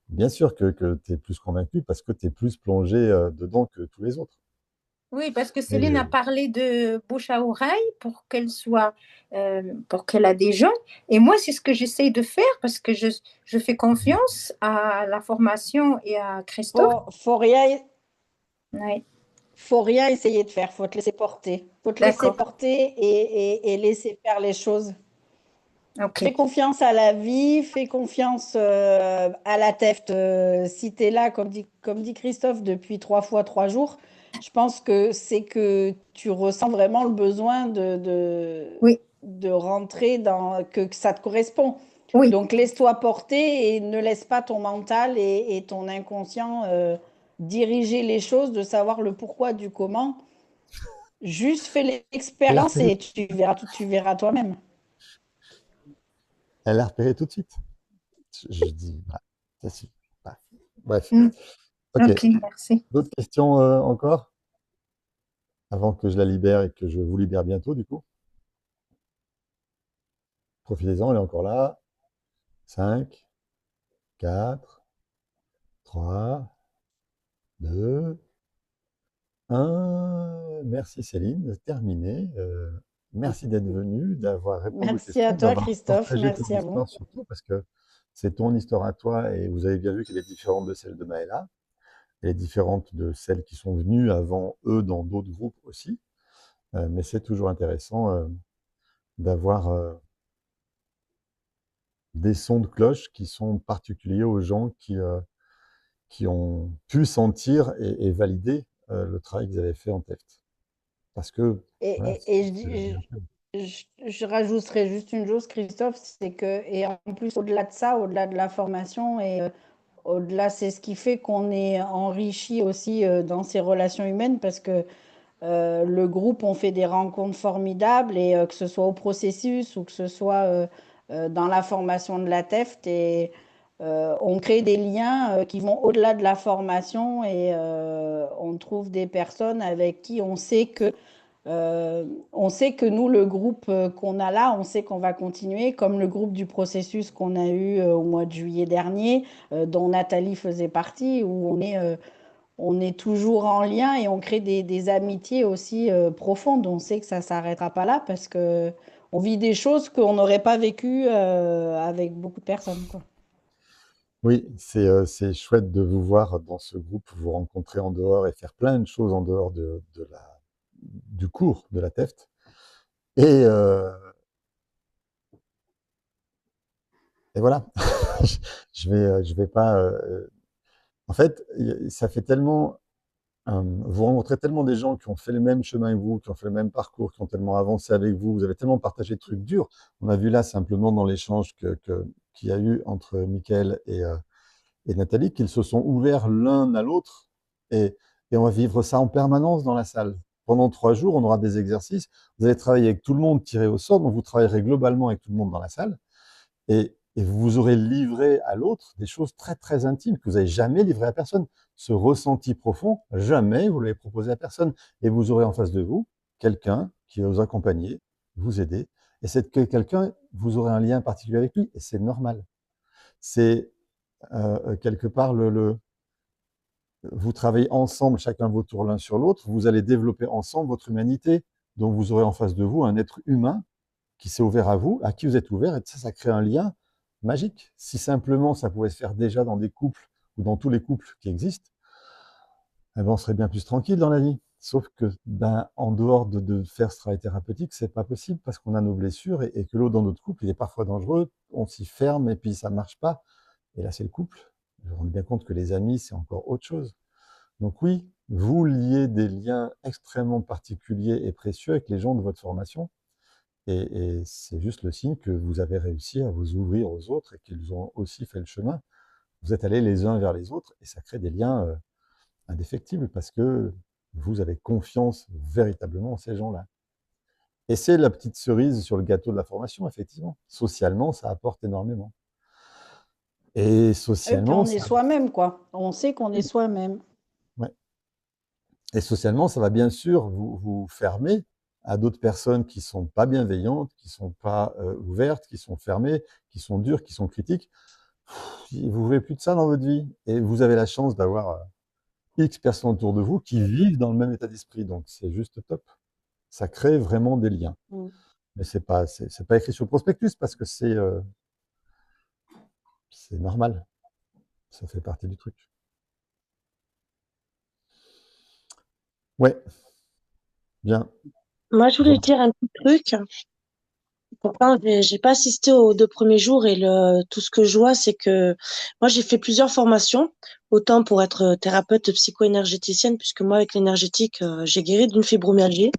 bien sûr que tu es plus convaincu parce que tu es plus plongé dedans que tous les autres. Oui, parce que Et, Céline a parlé de bouche à oreille pour qu'elle a des gens. Et moi, c'est ce que j'essaye de faire parce que je fais confiance à la formation et à Christophe. Faut rien, Ouais, faut rien essayer de faire, faut te laisser porter. Faut te laisser d'accord. porter et laisser faire les choses. Ok. Fais confiance à la vie, fais confiance à la TEFT. Si tu es là, comme dit Christophe, depuis 3 fois 3 jours, je pense que c'est que tu ressens vraiment le besoin Oui, de rentrer dans que ça te correspond. oui. Donc laisse-toi porter et ne laisse pas ton mental et ton inconscient diriger les choses, de savoir le pourquoi du comment. Juste fais elle l'a l'expérience repéré, et tu verras toi-même. elle l'a repéré tout de suite. Je dis, bah, ça suffit. Bah, bref. Mm. Ok. Ok, merci. D'autres questions encore avant que je la libère et que je vous libère bientôt, du coup. Profitez-en, elle est encore là. 5, 4, 3, 2, 1. Merci Céline, terminé. Merci d'être venue, d'avoir répondu aux Merci à questions, toi, d'avoir Christophe. partagé ton Merci à vous. histoire surtout, parce que c'est ton histoire à toi et vous avez bien vu qu'elle est différente de celle de Maëla. Elle est différente de celles qui sont venues avant eux dans d'autres groupes aussi. Mais c'est toujours intéressant d'avoir des sons de cloche qui sont particuliers aux gens qui ont pu sentir et valider le travail qu'ils avaient fait en TEFT. Parce que, Et, voilà, et, et je c'est dis, bien fait. je rajouterais juste une chose, Christophe, c'est que, et en plus, au-delà de ça, au-delà de la formation, et au-delà, c'est ce qui fait qu'on est enrichi aussi dans ces relations humaines, parce que le groupe, on fait des rencontres formidables, et que ce soit au processus ou que ce soit dans la formation de la TEFT, et on crée des liens qui vont au-delà de la formation, et on trouve des personnes avec qui on sait que nous, le groupe qu'on a là, on sait qu'on va continuer, comme le groupe du processus qu'on a eu au mois de juillet dernier, dont Nathalie faisait partie, où on est toujours en lien et on crée des amitiés aussi profondes. On sait que ça ne s'arrêtera pas là parce que on vit des choses qu'on n'aurait pas vécues avec beaucoup de personnes, quoi. Oui, c'est chouette de vous voir dans ce groupe, vous rencontrer en dehors et faire plein de choses en dehors du cours de la TEFT. Et, et voilà, je vais pas. En fait, ça fait tellement. Vous rencontrez tellement des gens qui ont fait le même chemin que vous, qui ont fait le même parcours, qui ont tellement avancé avec vous, vous avez tellement partagé de trucs durs. On a vu là simplement dans l'échange qu'il y a eu entre Mickaël et Nathalie qu'ils se sont ouverts l'un à l'autre et on va vivre ça en permanence dans la salle. Pendant 3 jours, on aura des exercices. Vous allez travailler avec tout le monde tiré au sort, donc vous travaillerez globalement avec tout le monde dans la salle et vous vous aurez livré à l'autre des choses très très intimes que vous n'avez jamais livré à personne. Ce ressenti profond, jamais vous l'avez proposé à personne. Et vous aurez en face de vous quelqu'un qui va vous accompagner, vous aider. Et c'est que quelqu'un, vous aurez un lien particulier avec lui, et c'est normal. C'est quelque part vous travaillez ensemble, chacun vos tours l'un sur l'autre, vous allez développer ensemble votre humanité. Donc vous aurez en face de vous un être humain qui s'est ouvert à vous, à qui vous êtes ouvert, et ça crée un lien magique. Si simplement ça pouvait se faire déjà dans des couples ou dans tous les couples qui existent, eh ben on serait bien plus tranquille dans la vie. Sauf que, en dehors de faire ce travail thérapeutique, c'est pas possible parce qu'on a nos blessures et que l'autre dans notre couple, il est parfois dangereux, on s'y ferme et puis ça marche pas. Et là, c'est le couple. Je me rends bien compte que les amis, c'est encore autre chose. Donc oui, vous liez des liens extrêmement particuliers et précieux avec les gens de votre formation. Et c'est juste le signe que vous avez réussi à vous ouvrir aux autres et qu'ils ont aussi fait le chemin. Vous êtes allés les uns vers les autres et ça crée des liens indéfectibles parce que vous avez confiance véritablement en ces gens-là. Et c'est la petite cerise sur le gâteau de la formation, effectivement. Socialement, ça apporte énormément. Et Et puis socialement, on est soi-même, quoi. On sait qu'on est soi-même. ouais. Et socialement, ça va bien sûr vous fermer à d'autres personnes qui sont pas bienveillantes, qui sont pas ouvertes, qui sont fermées, qui sont dures, qui sont critiques. Vous ne voulez plus de ça dans votre vie. Et vous avez la chance d'avoir X personnes autour de vous qui vivent dans le même état d'esprit. Donc c'est juste top. Ça crée vraiment des liens. Mais c'est pas écrit sur le prospectus parce que c'est normal. Ça fait partie du truc. Ouais. Bien. Moi, je voulais dire un petit truc. Pourtant, j'ai pas assisté aux 2 premiers jours et tout ce que je vois, c'est que moi, j'ai fait plusieurs formations, autant pour être thérapeute psycho-énergéticienne, puisque moi, avec l'énergétique, j'ai guéri d'une fibromyalgie.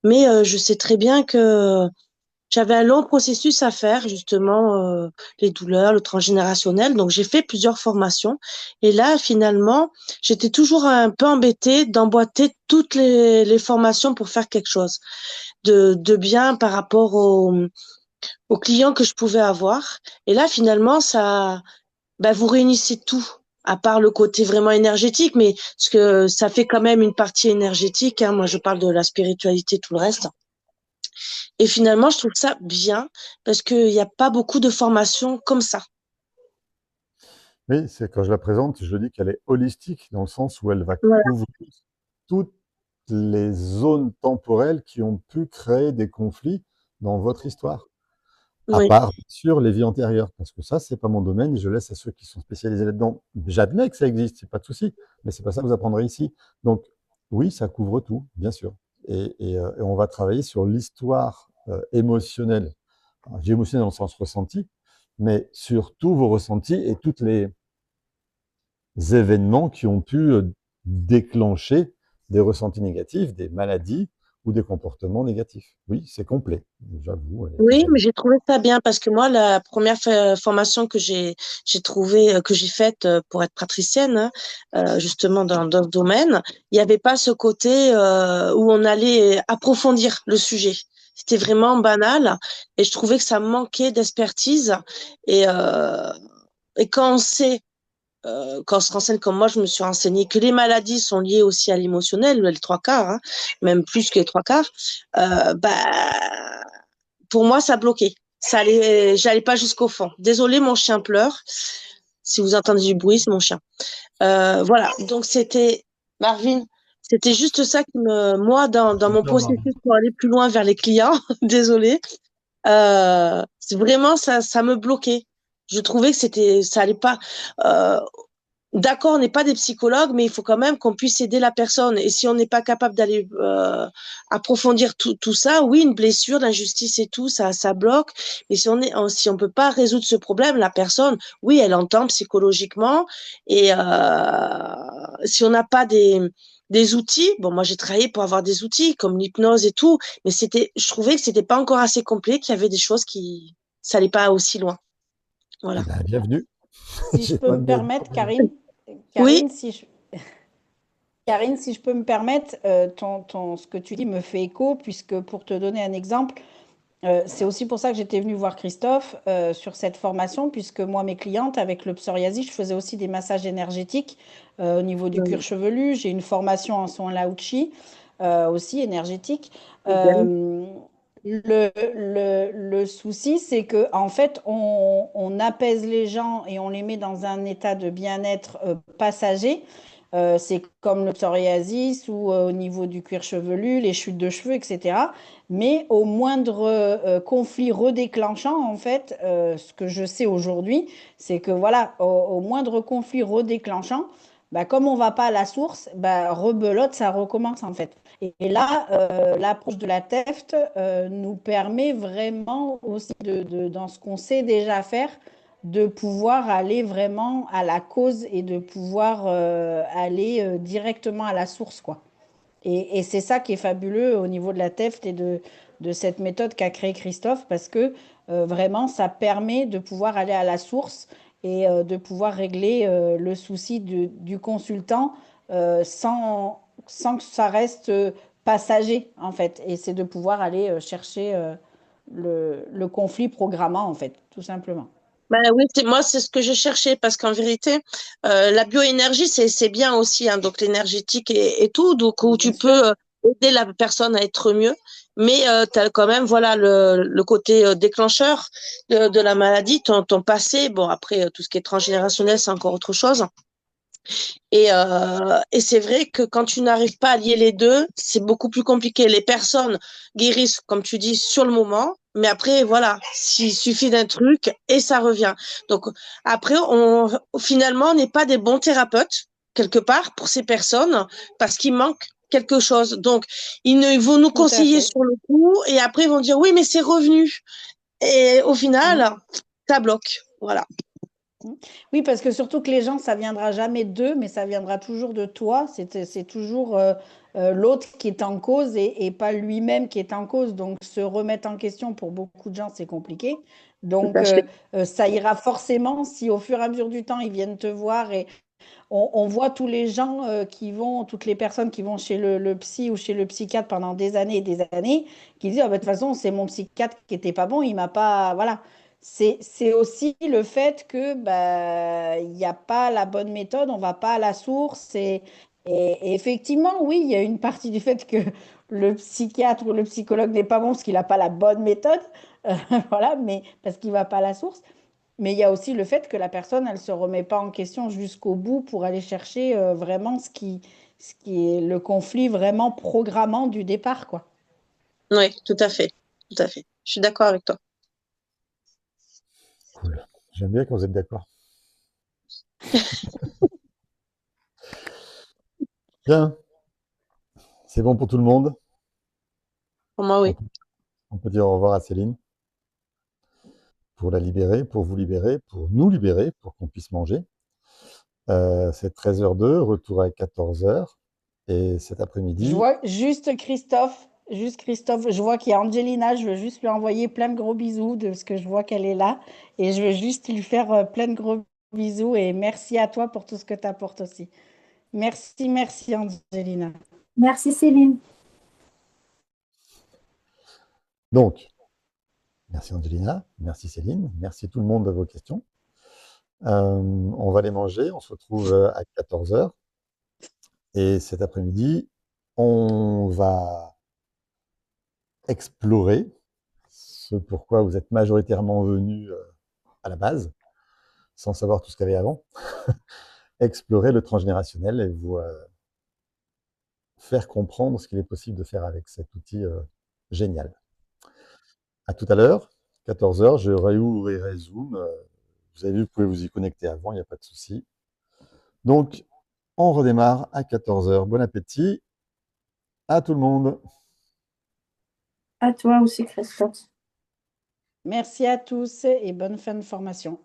Mais je sais très bien que j'avais un long processus à faire, justement, les douleurs, le transgénérationnel. Donc, j'ai fait plusieurs formations. Et là, finalement, j'étais toujours un peu embêtée d'emboîter toutes les formations pour faire quelque chose de bien par rapport aux clients que je pouvais avoir. Et là, finalement, vous réunissez tout, à part le côté vraiment énergétique, mais parce que ça fait quand même une partie énergétique, hein. Moi, je parle de la spiritualité, tout le reste. Et finalement, je trouve ça bien parce qu'il n'y a pas beaucoup de formations comme ça. Oui, c'est quand je la présente, je dis qu'elle est holistique dans le sens où elle va Voilà. couvrir toutes les zones temporelles qui ont pu créer des conflits dans votre histoire. À Oui. part, bien sûr, les vies antérieures, parce que ça, c'est pas mon domaine, et je laisse à ceux qui sont spécialisés là-dedans. J'admets que ça existe, c'est pas de souci, mais c'est pas ça que vous apprendrez ici. Donc, oui, ça couvre tout, bien sûr. Et on va travailler sur l'histoire émotionnelle. Alors, je dis émotionnelle dans le sens ressenti, mais sur tous vos ressentis et tous les événements qui ont pu déclencher des ressentis négatifs, des maladies ou des comportements négatifs. Oui, c'est complet, j'avoue. Oui, mais j'ai trouvé ça bien parce que moi, la première formation que j'ai trouvé que j'ai faite pour être praticienne, hein, justement dans ce domaine, il n'y avait pas ce côté où on allait approfondir le sujet. C'était vraiment banal et je trouvais que ça manquait d'expertise et euh, et quand on sait quand on se renseigne comme moi, je me suis renseignée que les maladies sont liées aussi à l'émotionnel, les trois quarts, hein, même plus que les trois quarts. Bah, pour moi, ça bloquait. J'allais pas jusqu'au fond. Désolée, mon chien pleure. Si vous entendez du bruit, c'est mon chien. Voilà. Donc c'était Marvin. C'était juste ça qui moi, dans mon processus pour aller plus loin vers les clients, désolée, c'est vraiment ça me bloquait. Je trouvais que ça allait pas. Euh, D'accord, on n'est pas des psychologues, mais il faut quand même qu'on puisse aider la personne. Et si on n'est pas capable d'aller approfondir tout ça, oui, une blessure, l'injustice et tout, ça bloque. Mais si on peut pas résoudre ce problème, la personne, oui, elle entend psychologiquement. Et si on n'a pas des outils, bon, moi j'ai travaillé pour avoir des outils comme l'hypnose et tout, mais je trouvais que c'était pas encore assez complet, qu'il y avait des choses ça allait pas aussi loin. Voilà. Eh ben, bienvenue. Si je J'ai peux pas me de permettre, problème. Oui. Karine, si je peux me permettre, ce que tu dis me fait écho, puisque pour te donner un exemple, c'est aussi pour ça que j'étais venue voir Christophe sur cette formation, puisque moi, mes clientes, avec le psoriasis, je faisais aussi des massages énergétiques au niveau du cuir chevelu. J'ai une formation en soins Lao-Chi aussi énergétique. Le souci, c'est que en fait, on apaise les gens et on les met dans un état de bien-être passager. C'est comme le psoriasis ou au niveau du cuir chevelu, les chutes de cheveux, etc. Mais au moindre conflit redéclenchant, en fait, ce que je sais aujourd'hui, c'est que voilà, au moindre conflit redéclenchant, bah, comme on va pas à la source, bah, rebelote, ça recommence en fait. Et là, l'approche de la TEFT nous permet vraiment aussi, dans ce qu'on sait déjà faire, de pouvoir aller vraiment à la cause et de pouvoir aller directement à la source, quoi. Et c'est ça qui est fabuleux au niveau de la TEFT et de cette méthode qu'a créée Christophe, parce que vraiment, ça permet de pouvoir aller à la source et de pouvoir régler le souci du consultant sans que ça reste passager, en fait. Et c'est de pouvoir aller chercher le conflit programmant, en fait, tout simplement. Ben oui, moi, c'est ce que je cherchais parce qu'en vérité, la bioénergie, c'est bien aussi, hein, donc l'énergétique et tout, donc où tu peux aider la personne à être mieux, mais tu as quand même, voilà, le côté déclencheur de la maladie, ton passé. Bon, après, tout ce qui est transgénérationnel, c'est encore autre chose. Et c'est vrai que quand tu n'arrives pas à lier les deux, c'est beaucoup plus compliqué. Les personnes guérissent, comme tu dis, sur le moment, mais après, voilà, s'il suffit d'un truc et ça revient. Donc après, finalement, on n'est pas des bons thérapeutes quelque part pour ces personnes parce qu'il manque quelque chose. Donc ils vont nous conseiller sur le coup et après ils vont dire oui, mais c'est revenu. Et au final, ça bloque. Voilà. Oui, parce que surtout que les gens, ça viendra jamais d'eux, mais ça viendra toujours de toi. C'est toujours l'autre qui est en cause et pas lui-même qui est en cause. Donc, se remettre en question pour beaucoup de gens, c'est compliqué. Donc, ça ira forcément si au fur et à mesure du temps, ils viennent te voir et on voit tous les gens toutes les personnes qui vont chez le psy ou chez le psychiatre pendant des années et des années, qui disent, ah, bah, de toute façon, c'est mon psychiatre qui était pas bon, il m'a pas, voilà. C'est aussi le fait que bah, il n'y a pas la bonne méthode, on va pas à la source. Et effectivement, oui, il y a une partie du fait que le psychiatre ou le psychologue n'est pas bon parce qu'il n'a pas la bonne méthode, voilà, mais parce qu'il va pas à la source. Mais il y a aussi le fait que la personne, elle ne se remet pas en question jusqu'au bout pour aller chercher vraiment ce qui est le conflit vraiment programmant du départ, quoi. Oui, tout à fait. Tout à fait. Je suis d'accord avec toi. Cool. J'aime bien quand vous êtes d'accord. Bien. C'est bon pour tout le monde? Pour moi, oui. On peut dire au revoir à Céline pour la libérer, pour vous libérer, pour nous libérer, pour qu'on puisse manger. C'est 13h02, retour à 14h. Et cet Je après-midi, vois juste Christophe, Juste Christophe, je vois qu'il y a Angelina, je veux juste lui envoyer plein de gros bisous parce que je vois qu'elle est là et je veux juste lui faire plein de gros bisous et merci à toi pour tout ce que tu apportes aussi. Merci, merci Angelina. Merci Céline. Donc, merci Angelina, merci Céline, merci tout le monde de vos questions. On va les manger, on se retrouve à 14 heures. Et cet après-midi, on va explorer ce pourquoi vous êtes majoritairement venus à la base, sans savoir tout ce qu'il y avait avant. Explorer le transgénérationnel et vous faire comprendre ce qu'il est possible de faire avec cet outil génial. À tout à l'heure, 14 heures, je réouvrirai Zoom. Vous avez vu, vous pouvez vous y connecter avant, il n'y a pas de souci. Donc, on redémarre à 14 heures. Bon appétit à tout le monde. À toi aussi Christophe. Merci à tous et bonne fin de formation.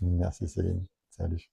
Merci Céline. Salut.